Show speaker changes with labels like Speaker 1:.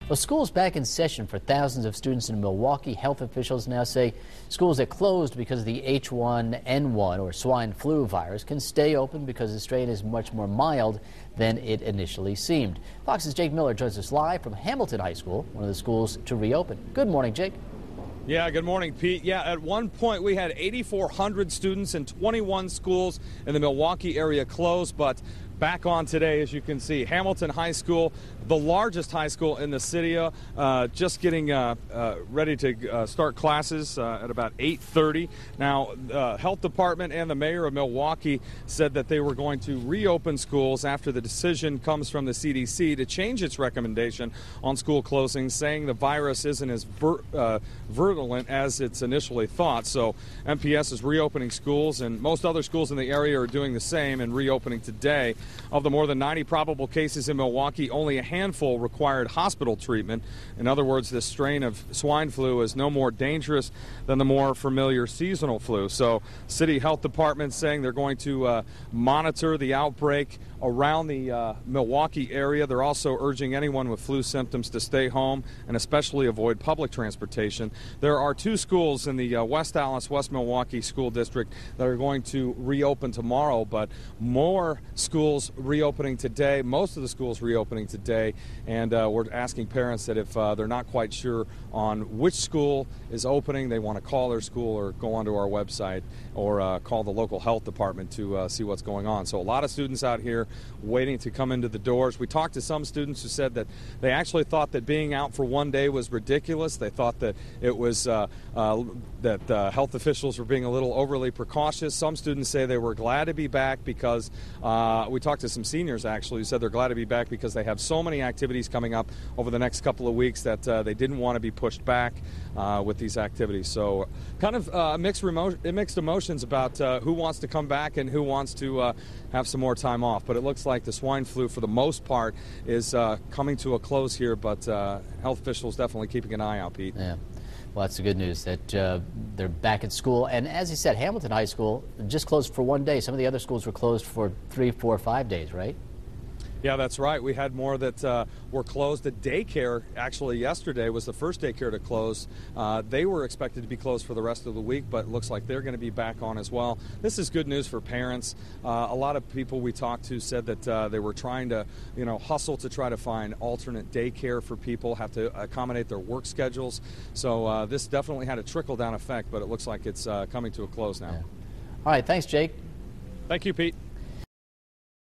Speaker 1: Well, school's back in session for thousands of students in Milwaukee. Health officials now say schools that closed because of the H1N1 or swine flu virus can stay open because the strain is much more mild than it initially seemed. Fox's Jake Miller joins us live from Hamilton High School, one of the schools to reopen. Good morning, Jake.
Speaker 2: Yeah, good morning, Pete. Yeah, at one point we had 8,400 students in 21 schools in the Milwaukee area closed, but back on today, as you can see. Hamilton High School, the largest high school in the city, just getting ready to start classes at about 8:30. Now, the health department and the mayor of Milwaukee said that they were going to reopen schools after the decision comes from the CDC to change its recommendation on school closings, saying the virus isn't as virulent as it's initially thought. So MPS is reopening schools, and most other schools in the area are doing the same and reopening today. Of the more than 90 probable cases in Milwaukee, only a handful required hospital treatment. In other words, this strain of swine flu is no more dangerous than the more familiar seasonal flu. So city health department saying they're going to monitor the outbreak around the Milwaukee area. They're also urging anyone with flu symptoms to stay home and especially avoid public transportation. There are two schools in the West Allis, West Milwaukee School District that are going to reopen tomorrow, but more schools reopening today, most of the schools reopening today, and we're asking parents that if they're not quite sure on which school is opening, they want to call their school or go onto our website or call the local health department to see what's going on. So a lot of students out here waiting to come into the doors. We talked to some students who said that they actually thought that being out for one day was ridiculous. They thought that it was that health officials were being a little overly precautious. Some students say they were glad to be back because we talked to some seniors actually who said they're glad to be back because they have so many activities coming up over the next couple of weeks that they didn't want to be pushed back with these activities. So kind of mixed emotions about who wants to come back and who wants to have some more time off. But it looks like the swine flu, for the most part, is coming to a close here, but health officials definitely keeping an eye out, Pete.
Speaker 1: Yeah. Well, that's the good news that they're back at school. And as you said, Hamilton High School just closed for one day. Some of the other schools were closed for 3, 4, 5 days, right?
Speaker 2: Yeah, that's right. We had more that were closed. The daycare, actually yesterday, was the first daycare to close. They were expected to be closed for the rest of the week, but it looks like they're going to be back on as well. This is good news for parents. A lot of people we talked to said that they were trying to, hustle to try to find alternate daycare for people, have to accommodate their work schedules. So this definitely had a trickle-down effect, but it looks like it's coming to a close now.
Speaker 1: Yeah. All right, thanks, Jake.
Speaker 2: Thank you, Pete.